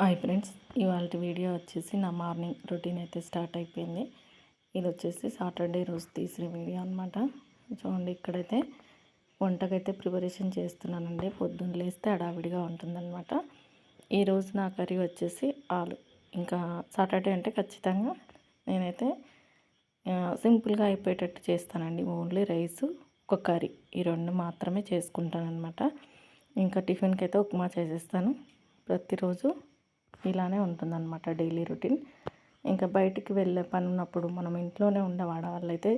Hi friends, ఇవాళ video వచ్చేసి నా మార్నింగ్ రొటీన్ అయితే స్టార్ట్ అయిపోయింది. ఇది వచ్చేసి సాటర్డే రోజు తీసిన వీడియో అనమాట. చూడండి, ఇక్కడైతే వంటకైతే ప్రిపరేషన్ చేస్తున్నానండి. పొద్దున్న లేస్తే హడావిడిగా ఉంటుందన్నమాట. ఈరోజు నా కర్రీ వచ్చేసి ఆలు. ఇంకా సాటర్డే అంటే ఖచ్చితంగా నేనైతే సింపుల్గా అయిపోయేటట్టు చేస్తానండి. ఓన్లీ రైసు, ఒక కర్రీ, ఈ రెండు మాత్రమే చేసుకుంటానమాట. ఇంకా టిఫిన్కి అయితే ఉప్మా చేసేస్తాను. ప్రతిరోజు ఇలానే ఉంటుందన్నమాట డైలీ రొటీన్. ఇంకా బయటికి వెళ్ళే పని ఉన్నప్పుడు మనం ఇంట్లోనే ఉండే ఆడవాళ్ళైతే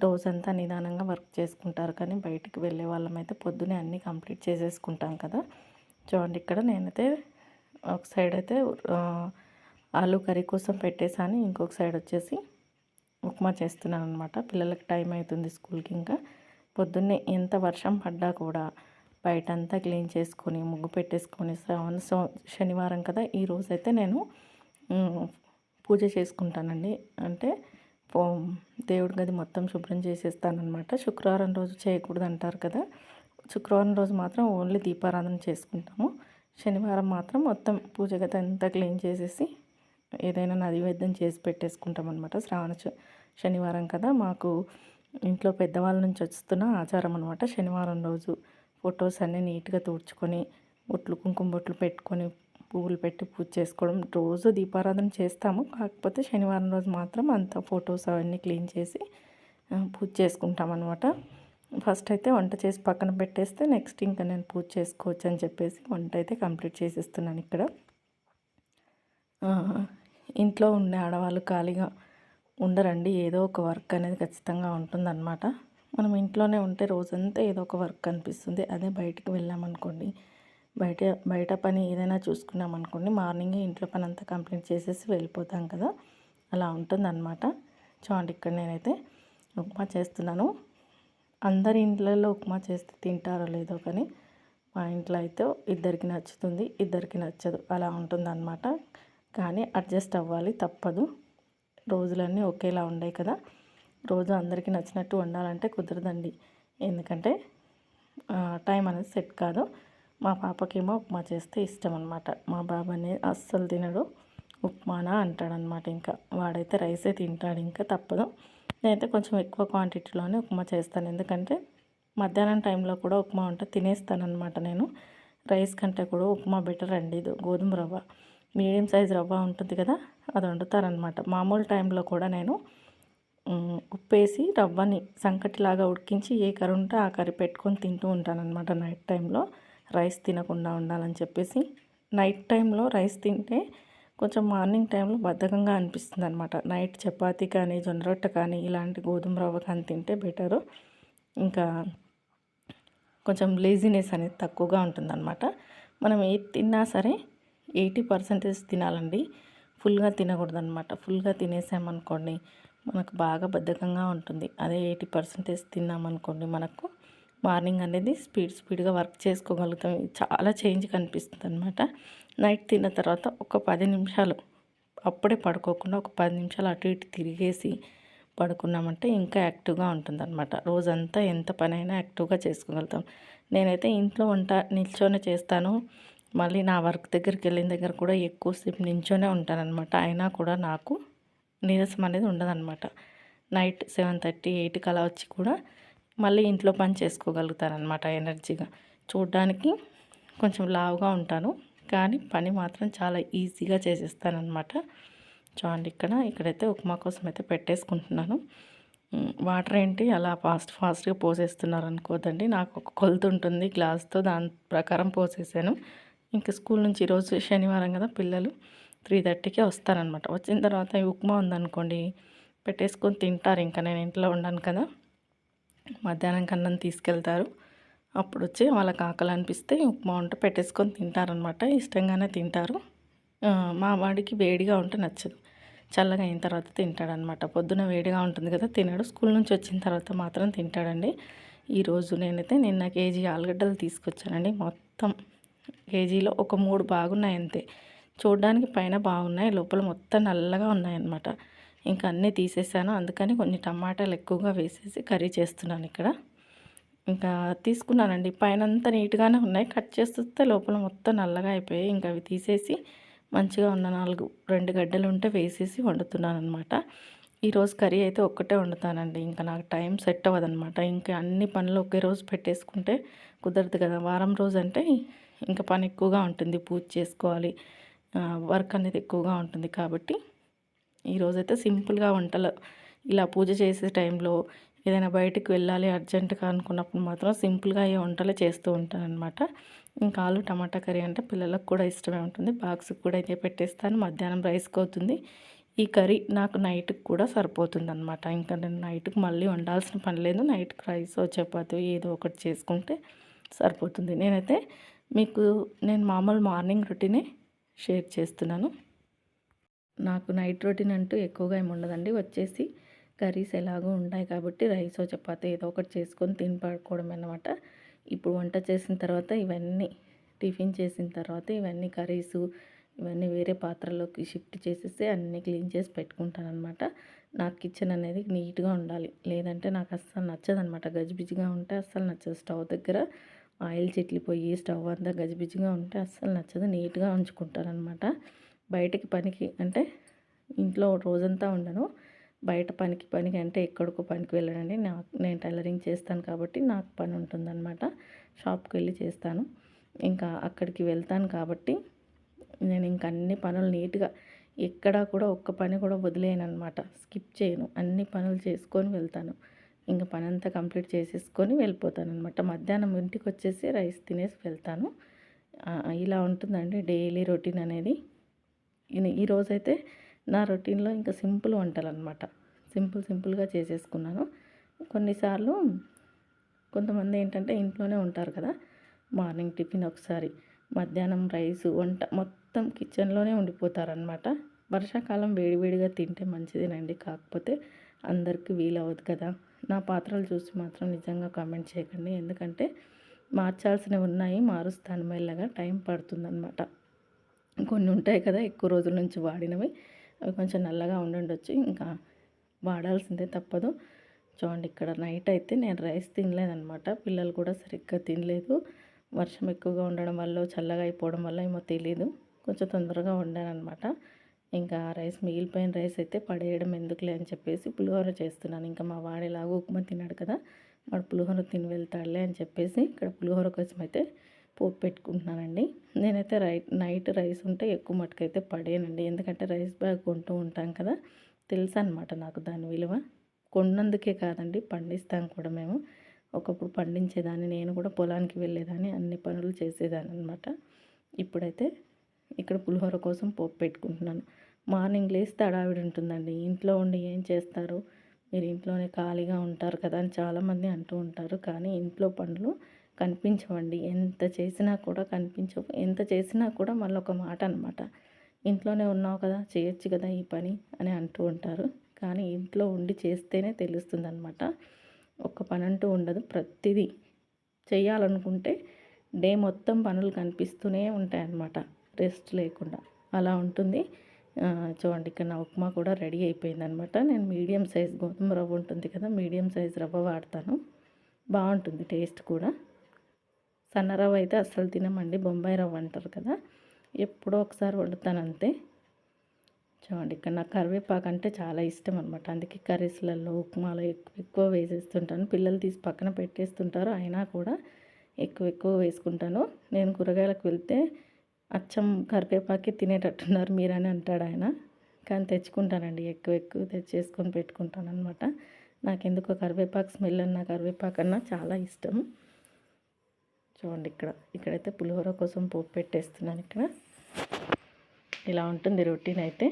రోజంతా నిదానంగా వర్క్ చేసుకుంటారు. కానీ బయటికి వెళ్ళే వాళ్ళమైతే పొద్దునే అన్నీ కంప్లీట్ చేసేసుకుంటాం కదా. చూడండి, ఇక్కడ నేనైతే ఒక సైడ్ అయితే ఆలు కర్రీ కోసం పెట్టేశాను. ఇంకొక సైడ్ వచ్చేసి ఉప్మా చేస్తున్నాను అనమాట. పిల్లలకి టైం అవుతుంది స్కూల్కి. ఇంకా పొద్దున్నే ఎంత వర్షం పడ్డా కూడా బయటంతా క్లీన్ చేసుకొని ముగ్గు పెట్టేసుకొని శనివారం కదా, ఈరోజైతే నేను పూజ చేసుకుంటానండి. అంటే దేవుడి గది మొత్తం శుభ్రం చేసేస్తానమాట. శుక్రవారం రోజు చేయకూడదు అంటారు కదా. శుక్రవారం రోజు మాత్రం ఓన్లీ దీపారాధన చేసుకుంటాము. శనివారం మాత్రం మొత్తం పూజ గది అంతా క్లీన్ చేసేసి ఏదైనా నైవేద్యం చేసి పెట్టేసుకుంటాం అనమాట. శనివారం కదా, మాకు ఇంట్లో పెద్దవాళ్ళ నుంచి వస్తున్న ఆచారం అనమాట. శనివారం రోజు ఫొటోస్ అన్నీ నీట్గా తుడుచుకొని బొట్లు, కుంకుమ బొట్లు పెట్టుకొని పువ్వులు పెట్టి పూజ చేసుకోవడం. రోజు దీపారాధన చేస్తాము, కాకపోతే శనివారం రోజు మాత్రం అంత ఫొటోస్ అవన్నీ క్లీన్ చేసి పూజ చేసుకుంటాం అనమాట. ఫస్ట్ అయితే వంట చేసి పక్కన పెట్టేస్తే నెక్స్ట్ ఇంకా నేను పూజ చేసుకోవచ్చు అని చెప్పేసి వంట అయితే కంప్లీట్ చేసేస్తున్నాను. ఇక్కడ ఇంట్లో ఉండే ఆడవాళ్ళు ఖాళీగా ఉండరండి. ఏదో ఒక వర్క్ అనేది ఖచ్చితంగా ఉంటుందన్నమాట. మనం ఇంట్లోనే ఉంటే రోజంతా ఏదో ఒక వర్క్ అనిపిస్తుంది. అదే బయటకు వెళ్ళామనుకోండి, బయట పని ఏదైనా చూసుకున్నామనుకోండి, మార్నింగే ఇంట్లో పని అంతా కంప్లీట్ చేసేసి వెళ్ళిపోతాం కదా, అలా ఉంటుందన్నమాట. చూడండి, ఇక్కడ నేనైతే ఉప్మా చేస్తున్నాను. అందరి ఇంట్లలో ఉప్మా చేస్తే తింటారో లేదో కానీ మా ఇంట్లో అయితే ఇద్దరికి నచ్చుతుంది, ఇద్దరికి నచ్చదు, అలా ఉంటుందన్నమాట. కానీ అడ్జస్ట్ అవ్వాలి, తప్పదు. రోజులన్నీ ఒకేలా ఉండవు కదా. రోజు అందరికీ నచ్చినట్టు వండాలంటే కుదరదండి. ఎందుకంటే టైం అనేది సెట్ కాదు. మా పాపకేమో ఉప్మా చేస్తే ఇష్టం అనమాట. మా బాబు అనేది అస్సలు తినడు. ఉప్మానా అంటాడనమాట. ఇంకా వాడైతే రైసే తింటాడు. ఇంకా తప్పదు. నేనైతే కొంచెం ఎక్కువ క్వాంటిటీలోనే ఉప్మా చేస్తాను. ఎందుకంటే మధ్యాహ్నం టైంలో కూడా ఉప్మా ఉంటే తినేస్తానమాట. నేను రైస్ కంటే కూడా ఉప్మా బెటర్ అండి. ఇది గోధుమ రవ్వ, మీడియం సైజ్ రవ్వ ఉంటుంది కదా, అది వండుతారనమాట. మామూలు టైంలో కూడా నేను ఉప్పేసి రవ్వని సంకటిలాగా ఉడికించి ఏ కర్రీ ఉంటే ఆ కర్రీ పెట్టుకొని తింటూ ఉంటానన్నమాట. నైట్ టైంలో రైస్ తినకుండా ఉండాలని చెప్పేసి. నైట్ టైంలో రైస్ తింటే కొంచెం మార్నింగ్ టైంలో బద్ధకంగా అనిపిస్తుంది అనమాట. నైట్ చపాతీ కానీ జొన్న రొట్టె కానీ ఇలాంటి గోధుమ రవ్వ కానీ తింటే బెటరు. ఇంకా కొంచెం లేజినెస్ అనేది తక్కువగా ఉంటుందన్నమాట. మనం ఏది తిన్నా సరే 80% తినాలండి. ఫుల్గా తినకూడదన్నమాట. ఫుల్గా తినేసామనుకోండి మనకు బాగా బద్ధకంగా ఉంటుంది. అదే 80% తిన్నామనుకోండి మనకు మార్నింగ్ అనేది స్పీడ్గా వర్క్ చేసుకోగలుగుతాం. చాలా చేంజ్ కనిపిస్తుంది అనమాట. నైట్ తిన్న తర్వాత ఒక 10 నిమిషాలు అప్పుడే పడుకోకుండా ఒక 10 నిమిషాలు అటు ఇటు తిరిగేసి పడుకున్నామంటే ఇంకా యాక్టివ్గా ఉంటుందన్నమాట. రోజంతా ఎంత పనైనా యాక్టివ్గా చేసుకోగలుగుతాం. నేనైతే ఇంట్లో వంట నిల్చొనే చేస్తాను. మళ్ళీ నా వర్క్ దగ్గరికి వెళ్ళిన దగ్గర కూడా ఎక్కువసేపు నిల్చొనే ఉంటానన్నమాట. అయినా కూడా నాకు నీరసం అనేది ఉండదన్నమాట. నైట్ 7:30, 8కి అలా వచ్చి కూడా మళ్ళీ ఇంట్లో పని చేసుకోగలుగుతానన్నమాట ఎనర్జీగా. చూడ్డానికి కొంచెం లావుగా ఉంటాను, కానీ పని మాత్రం చాలా ఈజీగా చేసేస్తానన్నమాట. చూడండి, ఇక్కడైతే ఉప్మా కోసం అయితే పెట్టేసుకుంటున్నాను. వాటర్ ఏంటి అలా ఫాస్ట్గా పోసేస్తున్నారు అనుకోదండి. నాకు ఒక కొలత ఉంటుంది గ్లాస్తో, దాని ప్రకారం పోసేసాను. ఇంకా స్కూల్ నుంచి ఈరోజు శనివారం కదా, పిల్లలు 3:30కే వస్తారనమాట. వచ్చిన తర్వాత ఈ ఉప్మా ఉందనుకోండి పెట్టేసుకొని తింటారు. ఇంకా నేను ఇంట్లో ఉండను కదా, మధ్యాహ్నం కన్నా తీసుకెళ్తారు. అప్పుడు వచ్చి వాళ్ళకి ఆకలి అనిపిస్తే ఉప్మా ఉంటే పెట్టేసుకొని తింటారనమాట. ఇష్టంగానే తింటారు. మా వాడికి వేడిగా ఉంటే నచ్చదు, చల్లగా అయిన తర్వాత తింటాడనమాట. పొద్దున వేడిగా ఉంటుంది కదా, తినడు. స్కూల్ నుంచి వచ్చిన తర్వాత మాత్రం తింటాడండి. ఈరోజు నేనైతే నిన్న కేజీ ఆలుగడ్డలు తీసుకొచ్చానండి. మొత్తం కేజీలో ఒక 3 బాగున్నాయి అంతే. చూడడానికి పైన బాగున్నాయి, లోపల మొత్తం నల్లగా ఉన్నాయన్నమాట. ఇంకా అన్నీ తీసేసాను. అందుకని కొన్ని టమాటాలు ఎక్కువగా వేసేసి కర్రీ చేస్తున్నాను ఇక్కడ. ఇంకా తీసుకున్నానండి. పైన అంతా నీట్గానే ఉన్నాయి, కట్ చేస్తే లోపల మొత్తం నల్లగా అయిపోయాయి. ఇంకా అవి తీసేసి మంచిగా ఉన్న 2 గడ్డలు ఉంటే వేసేసి వండుతున్నాను అనమాట. ఈరోజు కర్రీ అయితే ఒక్కటే వండుతానండి. ఇంకా నాకు టైం సెట్ అవ్వదనమాట. ఇంకా అన్ని పనులు ఒకే రోజు పెట్టేసుకుంటే కుదరదు కదా! వారం రోజు అంటే ఇంకా పని ఎక్కువగా ఉంటుంది. పూజ చేసుకోవాలి. వర్క్ అనేది ఎక్కువగా ఉంటుంది కాబట్టి ఈరోజైతే సింపుల్‌గా వంటలు ఇలా పూజ చేసే టైంలో ఏదైనా బయటికి వెళ్ళాలి అర్జెంట్‌గా అనుకున్నప్పుడు మాత్రం సింపుల్‌గా అయ్యే వంటలే చేస్తూ ఉంటాననమాట. ఇంకా ఆలు టమాటా కర్రీ అంటే పిల్లలకు కూడా ఇష్టమే ఉంటుంది. బాక్స్‌కి కూడా ఇదే పెట్టేస్తాను. మధ్యాహ్నం రైస్‌కి అవుతుంది. ఈ కర్రీ నాకు నైట్‌కి కూడా సరిపోతుందనమాట. ఇంకా నేను నైట్‌కి మళ్ళీ వండాల్సిన పని లేదు. నైట్‌కి రైసో, చపాతీ ఏదో ఒకటి చేసుకుంటే సరిపోతుంది. నేను మామూలు మార్నింగ్ రొటీనే షేర్ చేస్తున్నాను. నాకు నైట్ రొటీన్ అంటూ ఎక్కువగా ఏమి ఉండదండి. వచ్చేసి కర్రీస్ ఎలాగో ఉంటాయి కాబట్టి రైసో, చపాతీ ఏదో ఒకటి చేసుకొని తిని పడుకోవడమే అనమాట. ఇప్పుడు వంట చేసిన తర్వాత టిఫిన్ చేసిన తర్వాత ఇవన్నీ కర్రీసు ఇవన్నీ వేరే పాత్రలోకి షిఫ్ట్ చేసేసి అన్నీ క్లీన్ చేసి పెట్టుకుంటాననమాట. నాకు కిచెన్ అనేది నీట్‌గా ఉండాలి. లేదంటే నాకు అస్సలు నచ్చదనమాట. గజిబిజిగా ఉంటే అస్సలు నచ్చదు. స్టవ్ దగ్గర ఆయిల్ చిట్లిపోయి స్టవ్ అంతా గజిబిజిగా ఉంటే అస్సలు నచ్చదు. నీట్‌గా ఉంచుకుంటాననమాట. బయటికి పనికి అంటే ఇంట్లో రోజంతా ఉండను. బయట పనికి అంటే ఎక్కడికో పనికి వెళ్ళనండి. నేను టైలరింగ్ చేస్తాను కాబట్టి నాకు పని ఉంటుందన్నమాట. షాప్‌కి వెళ్ళి చేస్తాను. ఇంకా అక్కడికి వెళ్తాను కాబట్టి నేను ఇంక అన్ని పనులు నీట్‌గా ఎక్కడా కూడా ఒక్క పని కూడా వదిలేయననమాట. స్కిప్ చేయను. అన్ని పనులు చేసుకొని వెళ్తాను. ఇంక పనంతా కంప్లీట్ చేసేసుకొని వెళ్ళిపోతాననమాట. మధ్యాహ్నం ఇంటికొచ్చేసి రైస్ తినేసి వెళ్తాను. ఇలా ఉంటుందండి డైలీ రొటీన్ అనేది. ఈరోజైతే నా రొటీన్‌లో ఇంకా సింపుల్ వంటలనమాట. సింపుల్‌గా చేసేసుకున్నాను. కొన్నిసార్లు కొంతమంది ఏంటంటే ఇంట్లోనే ఉంటారు కదా! మార్నింగ్ టిఫిన్ ఒకసారి, మధ్యాహ్నం రైసు, వంట మొత్తం కిచెన్‌లోనే ఉండిపోతారనమాట. వర్షాకాలం వేడివేడిగా తింటే మంచిదేనండి. కాకపోతే అందరికీ వీలవ్వదు కదా! నా పాత్రలు చూసి మాత్రం నిజంగా కామెంట్ చేయకండి. ఎందుకంటే మార్చాల్సినవి ఉన్నాయి. మారుస్తాను మెల్లగా. టైం పడుతుందనమాట. కొన్ని ఉంటాయి కదా ఎక్కువ రోజుల నుంచి వాడినవి, అవి కొంచెం నల్లగా ఉండుండొచ్చు. ఇంకా వాడాల్సిందే తప్పదు. చూడండి ఇక్కడ నైట్ అయితే నేను రైస్ తినలేదనమాట. పిల్లలు కూడా సరిగ్గా తినలేదు. వర్షం ఎక్కువగా ఉండడం వల్ల చల్లగా అయిపోవడం వల్ల ఏమో తెలీదు. కొంచెం తొందరగా వండాననమాట. ఇంకా మిగిలిపోయిన రైస్ అయితే పడేయడం ఎందుకులే అని చెప్పేసి పులిహోర చేస్తున్నాను. ఇంకా మా వాడు ఎలాగో ఉప్మా తిన్నాడు కదా! వాడు పులిహోర తిని వెళ్తాడులే అని చెప్పేసి ఇక్కడ పులిహోర కోసం అయితే పోపు పెట్టుకుంటున్నానండి. నేనైతే నైట్ రైస్ ఉంటే ఎక్కువ మటుకైతే పడేయనండి. ఎందుకంటే రైస్ బ్యాగ్ కొంటూ ఉంటాం కదా! తెలుసనమాట నాకు దాని విలువ. కొన్నందుకే కాదండి, పండిస్తాం కూడా మేము. ఒకప్పుడు పండించేదాన్ని, నేను కూడా పొలానికి వెళ్ళేదాన్ని, అన్ని పనులు చేసేదాన్ని అనమాట. ఇప్పుడైతే ఇక్కడ పులిహోర కోసం పోపు పెట్టుకుంటున్నాను. మార్నింగ్ లేస్తే హడావిడి ఉంటుందండి. ఇంట్లో ఉండి ఏం చేస్తారు, మీరు ఇంట్లోనే ఖాళీగా ఉంటారు కదా అని చాలామంది అంటూ ఉంటారు. కానీ ఇంట్లో పనులు కనిపించవండి. ఎంత చేసినా కూడా కనిపించవు. ఎంత చేసినా కూడా మళ్ళీ ఒక మాట అనమాట, ఇంట్లోనే ఉన్నావు కదా, చేయొచ్చు కదా ఈ పని అని అంటూ ఉంటారు. కానీ ఇంట్లో ఉండి చేస్తేనే తెలుస్తుందనమాట. ఒక్క పని అంటూ ఉండదు. ప్రతిదీ చేయాలనుకుంటే డే మొత్తం పనులు కనిపిస్తూనే ఉంటాయన్నమాట, రెస్ట్ లేకుండా. అలా ఉంటుంది. చూడండి ఇక్కడ నా ఉప్మా కూడా రెడీ అయిపోయిందనమాట. నేను మీడియం సైజ్ గోధుమ రవ్వ ఉంటుంది కదా, మీడియం సైజ్ రవ్వ వాడతాను. బాగుంటుంది టేస్ట్ కూడా. సన్న రవ్వ అయితే అస్సలు తినమండి, బొంబాయి రవ్వ అంటారు కదా, ఎప్పుడో ఒకసారి వండుతాను అంతే. చూడండి ఇక్కడ నాకు కరివేపాకు అంటే చాలా ఇష్టం అనమాట. అందుకే కర్రీస్లలో ఉప్మాలో ఎక్కువ వేసేస్తుంటాను. పిల్లలు తీసి పక్కన పెట్టేస్తుంటారు, అయినా కూడా ఎక్కువ వేసుకుంటాను. నేను కూరగాయలకు వెళ్తే అచ్చం కరివేపాకే తినేటట్టున్నారు మీరని అంటాడు ఆయన. కానీ తెచ్చుకుంటానండి, ఎక్కువ తెచ్చేసుకొని పెట్టుకుంటాను అనమాట. నాకెందుకో కరివేపాకు స్మెల్ అన్నా కరివేపాకు అన్నా చాలా ఇష్టం. చూడండి ఇక్కడైతే పులిహోర కోసం పోపు పెట్టేస్తున్నాను. ఇక్కడ ఇలా ఉంటుంది రొటీన్ అయితే.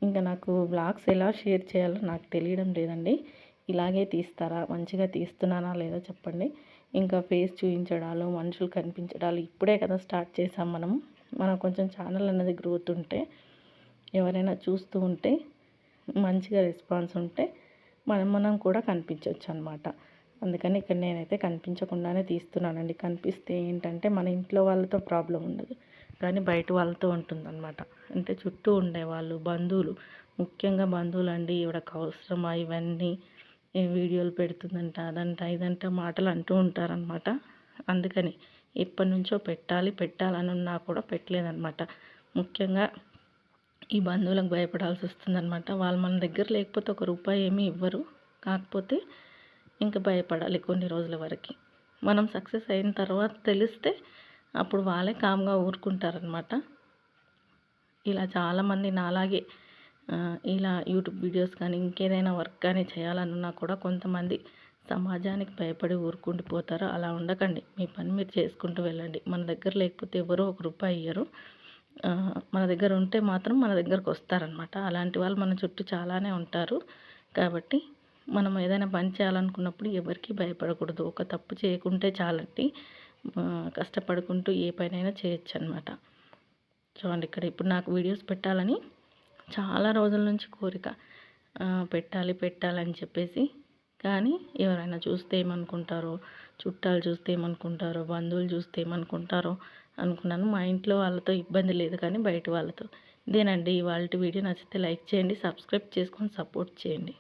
ఇంకా నాకు వ్లాగ్స్ ఎలా షేర్ చేయాలో నాకు తెలియడం లేదండి. ఇలాగే తీస్తారా, మంచిగా తీస్తున్నానా లేదో చెప్పండి. ఇంకా ఫేస్ చూపించడాలు, మనుషులు కనిపించడాలు ఇప్పుడే కదా స్టార్ట్ చేసాం మనం కొంచెం ఛానల్ అనేది గ్రోత్ ఉంటే, ఎవరైనా చూస్తూ ఉంటే, మంచిగా రెస్పాన్స్ ఉంటే మనం కూడా కనిపించవచ్చు అనమాట. అందుకని ఇక్కడ నేనైతే కనిపించకుండానే తీస్తున్నానండి. కనిపిస్తే ఏంటంటే మన ఇంట్లో వాళ్ళతో ప్రాబ్లం ఉండదు, కానీ బయట వాళ్ళతో ఉంటుందన్నమాట. అంటే చుట్టూ ఉండేవాళ్ళు, బంధువులు, ముఖ్యంగా బంధువులు అండి, ఈవిడకు అవసరమా ఇవన్నీ, వీడియోలు పెడుతుందంట, అదంట ఇదంట మాటలు అంటూ ఉంటారనమాట. అందుకని ఎప్పటి నుంచో పెట్టాలని ఉన్నా కూడా పెట్టలేదన్నమాట. ముఖ్యంగా ఈ బంధువులకు భయపడాల్సి వస్తుందన్నమాట. వాళ్ళు మన దగ్గర లేకపోతే ఒక రూపాయి ఏమీ ఇవ్వరు. కాకపోతే ఇంకా భయపడాలి కొన్ని రోజుల వరకు. మనం సక్సెస్ అయిన తర్వాత తెలిస్తే అప్పుడు వాళ్ళే కామ్గా ఊరుకుంటారనమాట. ఇలా చాలామంది నాలాగే ఇలా యూట్యూబ్ వీడియోస్ కానీ ఇంకేదైనా వర్క్ కానీ చేయాలనున్నా కూడా కొంతమంది సమాజానికి భయపడి ఊరుకుండిపోతారు. అలా ఉండకండి. మీ పని మీరు చేసుకుంటూ వెళ్ళండి. మన దగ్గర లేకపోతే ఎవరో ఒక రూపాయి ఇయ్యరు. మన దగ్గర ఉంటే మాత్రం మన దగ్గరకు వస్తారనమాట. అలాంటి వాళ్ళు మన చుట్టూ చాలానే ఉంటారు. కాబట్టి మనం ఏదైనా పని చేయాలనుకున్నప్పుడు ఎవరికి భయపడకూడదు. ఒక తప్పు చేయకుంటే చాలండి. కష్టపడుకుంటూ ఏ పనైనా చేయొచ్చు అనమాట. చూడండి ఇక్కడ ఇప్పుడు నాకు వీడియోస్ పెట్టాలని చాలా రోజుల నుంచి కోరిక. పెట్టాలని చెప్పేసి. కానీ ఎవరైనా చూస్తే ఏమనుకుంటారో, చుట్టాలు చూస్తే ఏమనుకుంటారో, బంధువులు చూస్తే ఏమనుకుంటారో అనుకున్నాను. మా ఇంట్లో వాళ్ళతో ఇబ్బంది లేదు కానీ బయట వాళ్ళతో. ఇదేనండి ఇవాల్టి వీడియో. నచ్చితే లైక్ చేయండి, సబ్స్క్రైబ్ చేసుకొని సపోర్ట్ చేయండి.